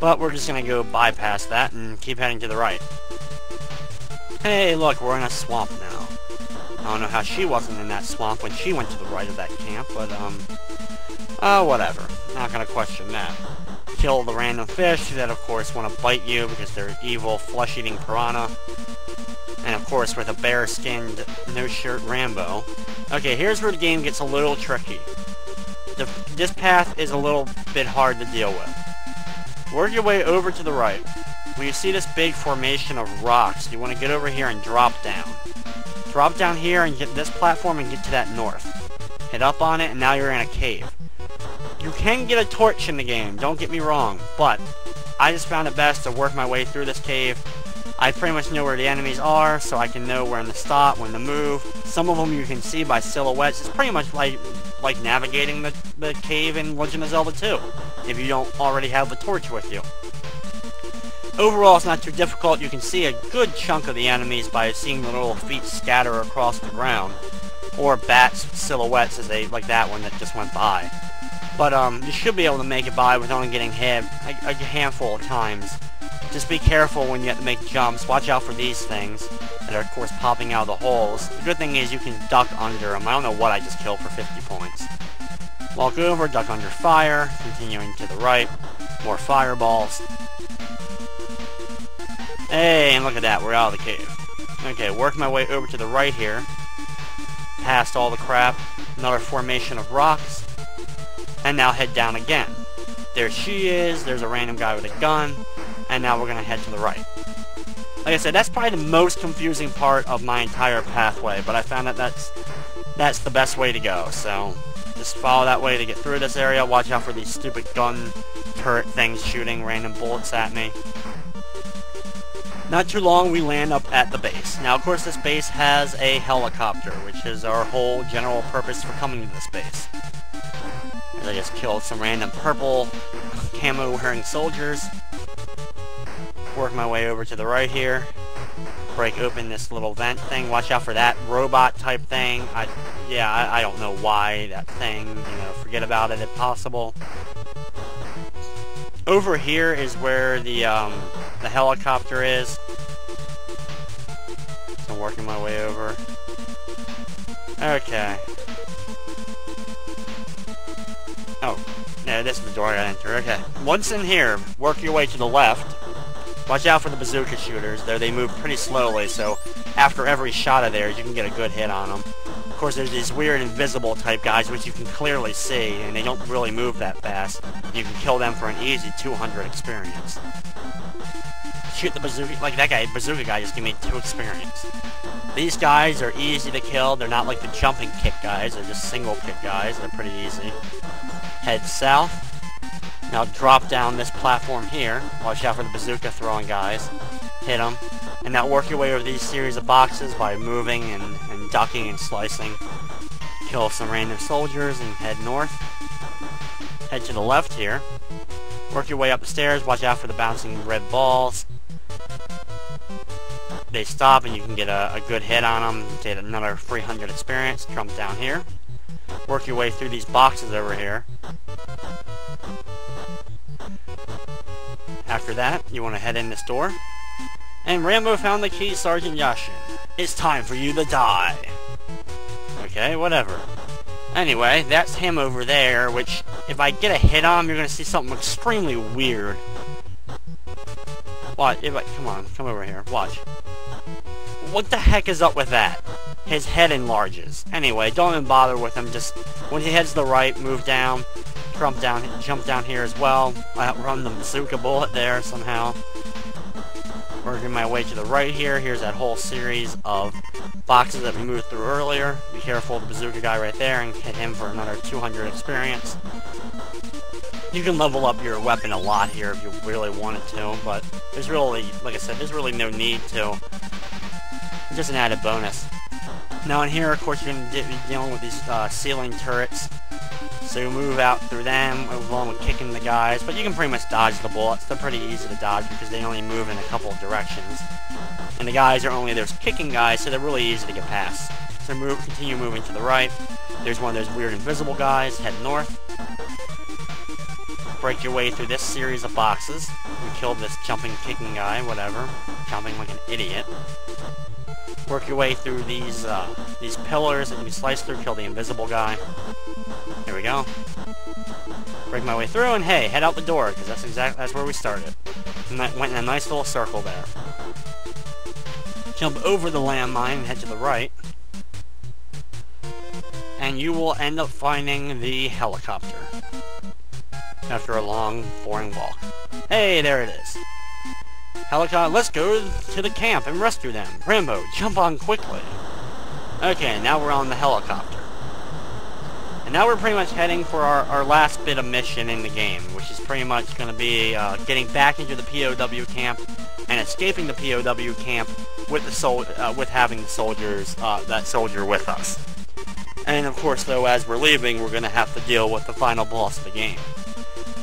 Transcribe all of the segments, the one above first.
But we're just gonna go bypass that and keep heading to the right. Hey, look, we're in a swamp now. I don't know how she wasn't in that swamp when she went to the right of that camp, but, whatever. Not gonna question that. Kill the random fish that, of course, want to bite you because they're evil, flesh-eating piranha. And, of course, with a bare-skinned, no-shirt Rambo. Okay, here's where the game gets a little tricky. This path is a little bit hard to deal with. Work your way over to the right. When you see this big formation of rocks, you want to get over here and drop down. Drop down here and get this platform and get to that north. Hit up on it, and now you're in a cave. You can get a torch in the game, don't get me wrong, but I just found it best to work my way through this cave. I pretty much know where the enemies are, so I can know when to stop, when to move. Some of them you can see by silhouettes. It's pretty much like navigating the cave in Legend of Zelda 2, if you don't already have the torch with you. Overall, it's not too difficult. You can see a good chunk of the enemies by seeing the little feet scatter across the ground, or bats silhouettes as like that one that just went by. But you should be able to make it by with only getting hit a handful of times. Just be careful when you have to make jumps. Watch out for these things that are, of course, popping out of the holes. The good thing is you can duck under them. I don't know what I just killed for 50 points. Walk over, duck under fire, continuing to the right. More fireballs. Hey, and look at that, we're out of the cave. Okay, work my way over to the right here. Past all the crap. Another formation of rocks. And now head down again. There she is, there's a random guy with a gun. And now we're going to head to the right. Like I said, that's probably the most confusing part of my entire pathway, but I found that that's the best way to go, so just follow that way to get through this area. Watch out for these stupid gun turret things shooting random bullets at me. Not too long, we land up at the base. Now, of course, this base has a helicopter, which is our whole general purpose for coming to this base. I just killed some random purple camo-wearing soldiers. Work my way over to the right here. Break open this little vent thing. Watch out for that robot type thing. I don't know why that thing, forget about it if possible. Over here is where the helicopter is. So I'm working my way over. Okay. Oh, yeah, this is the door I gotta enter. Okay. Once in here, work your way to the left. Watch out for the bazooka shooters. They move pretty slowly, so after every shot of theirs, you can get a good hit on them. Of course, there's these weird invisible type guys, which you can clearly see, and they don't really move that fast. You can kill them for an easy 200 experience. Shoot the bazooka, like that guy, bazooka guy just gave me 2 experience. These guys are easy to kill. They're not like the jumping kick guys. They're just single kick guys. They're pretty easy. Head south. Now drop down this platform here. Watch out for the bazooka throwing guys. Hit them. And now work your way over these series of boxes by moving and ducking and slicing. Kill some random soldiers and head north. Head to the left here. Work your way up the stairs. Watch out for the bouncing red balls. They stop and you can get a good hit on them. Get another 300 experience. Jump down here. Work your way through these boxes over here. After that, you want to head in this door. And Rambo found the key, Sergeant Yashin. It's time for you to die. Okay, whatever. Anyway, that's him over there, which, if I get a hit on him, you're going to see something extremely weird. Watch, come on, come over here, watch. What the heck is up with that? His head enlarges. Anyway, don't even bother with him, just, when he heads to the right, move down. Jump down here as well. I outrun the bazooka bullet there somehow. Working my way to the right here. Here's that whole series of boxes that we moved through earlier. Be careful of the bazooka guy right there and hit him for another 200 experience. You can level up your weapon a lot here if you really wanted to, but there's really, like I said, there's really no need to. It's just an added bonus. Now in here, of course, you're going to be dealing with these ceiling turrets. So you move out through them, along with kicking the guys, but you can pretty much dodge the bullets. They're pretty easy to dodge because they only move in a couple of directions. And the guys are only those kicking guys, so they're really easy to get past. So continue moving to the right. There's one of those weird invisible guys. Head north. break your way through this series of boxes. You kill this jumping, kicking guy, whatever. Jumping like an idiot. Work your way through these pillars that you can slice through, kill the invisible guy. There we go. Break my way through, and hey, head out the door, because that's where we started. And that went in a nice little circle there. Jump over the landmine and head to the right. And you will end up finding the helicopter. After a long, boring walk. Hey, there it is. Helicopter, let's go to the camp and rescue them. Rambo, jump on quickly. Okay, now we're on the helicopter. And now we're pretty much heading for our last bit of mission in the game, which is pretty much going to be getting back into the POW camp and escaping the POW camp with with having the soldiers, that soldier with us. And of course, though, as we're leaving, we're going to have to deal with the final boss of the game.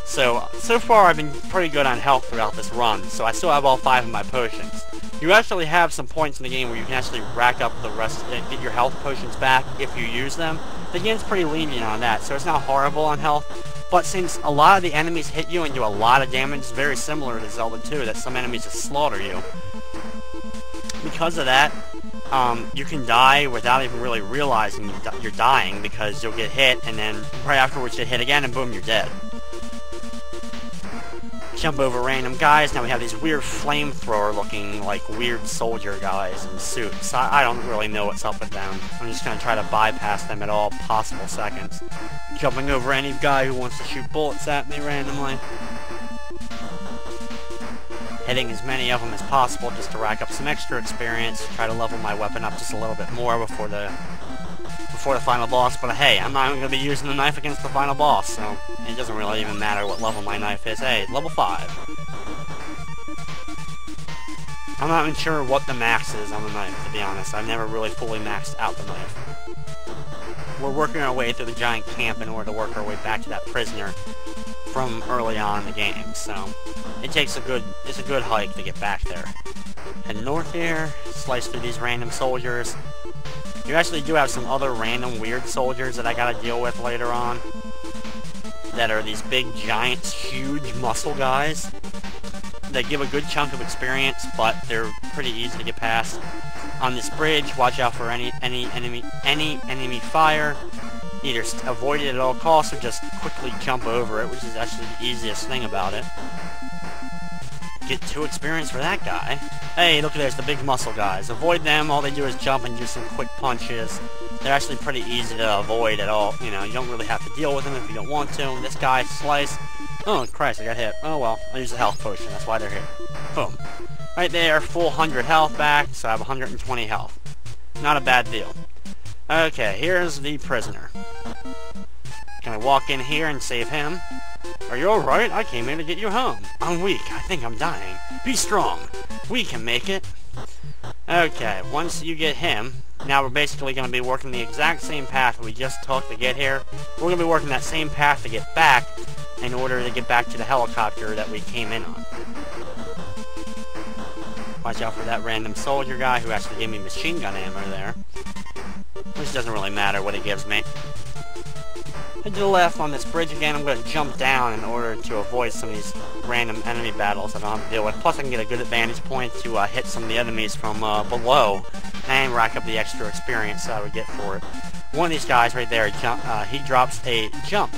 So far I've been pretty good on health throughout this run, so I still have all 5 of my potions. You actually have some points in the game where you can actually rack up the rest and get your health potions back if you use them. The game's pretty lenient on that, so it's not horrible on health, but since a lot of the enemies hit you and do a lot of damage, it's very similar to Zelda 2, that some enemies just slaughter you. Because of that, you can die without even really realizing you're dying, because you'll get hit, and then right afterwards you hit again, and boom, you're dead. Jump over random guys. Now we have these weird flamethrower looking, like, weird soldier guys in suits. I don't really know what's up with them. I'm just going to try to bypass them at all possible seconds. Jumping over any guy who wants to shoot bullets at me randomly. Hitting as many of them as possible just to rack up some extra experience. Try to level my weapon up just a little bit more before the final boss, but hey, I'm not even going to be using the knife against the final boss, so it doesn't really even matter what level my knife is. Hey, level 5. I'm not even sure what the max is on the knife, to be honest. I've never really fully maxed out the knife. We're working our way through the giant camp in order to work our way back to that prisoner from early on in the game, so it's a good hike to get back there. Head north here, slice through these random soldiers. You actually do have some other random weird soldiers that I gotta deal with later on. That are these big, giant, huge muscle guys. They give a good chunk of experience, but they're pretty easy to get past. On this bridge, watch out for any enemy fire. Either avoid it at all costs or just quickly jump over it, which is actually the easiest thing about it. Get 2 experience for that guy. Hey, look, there's the big muscle guys. Avoid them. All they do is jump and do some quick punches. They're actually pretty easy to avoid at all. You know, you don't really have to deal with them if you don't want to. This guy, slice. Oh, Christ, I got hit. Oh, well, I used a health potion. That's why they're here. Boom. Right there, full 100 health back, so I have 120 health. Not a bad deal. Okay, here's the prisoner. Can I walk in here and save him? Are you alright? I came in to get you home. I'm weak. I think I'm dying. Be strong. We can make it. Okay, once you get him, now we're basically going to be working the exact same path we just took to get here. We're going to be working that same path to get back in order to get back to the helicopter that we came in on. Watch out for that random soldier guy who actually gave me machine gun ammo there. Which doesn't really matter what he gives me. Head to the left on this bridge again. I'm going to jump down in order to avoid some of these random enemy battles that I don't have to deal with. Plus I can get a good advantage point to hit some of the enemies from below and rack up the extra experience that I would get for it. One of these guys right there, he drops a jump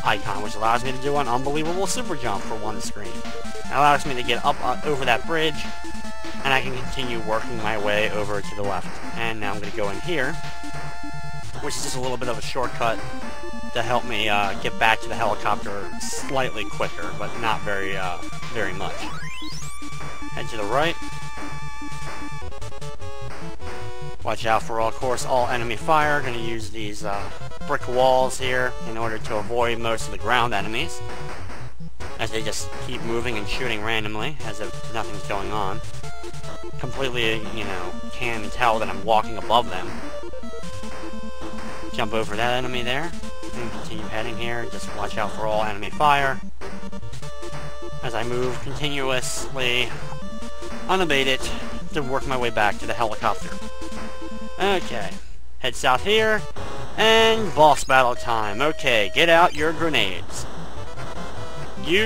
icon, which allows me to do an unbelievable super jump for one screen. It allows me to get up over that bridge, and I can continue working my way over to the left. And now I'm going to go in here, which is just a little bit of a shortcut to help me get back to the helicopter slightly quicker, but not very much. Head to the right. Watch out for, of course, all enemy fire. Going to use these brick walls here in order to avoid most of the ground enemies, as they just keep moving and shooting randomly as if nothing's going on. Completely, you know, can't tell that I'm walking above them. Jump over that enemy there. And continue heading here. Just watch out for all enemy fire. As I move continuously, unabated, to work my way back to the helicopter. Okay. Head south here. And boss battle time. Okay, get out your grenades. Use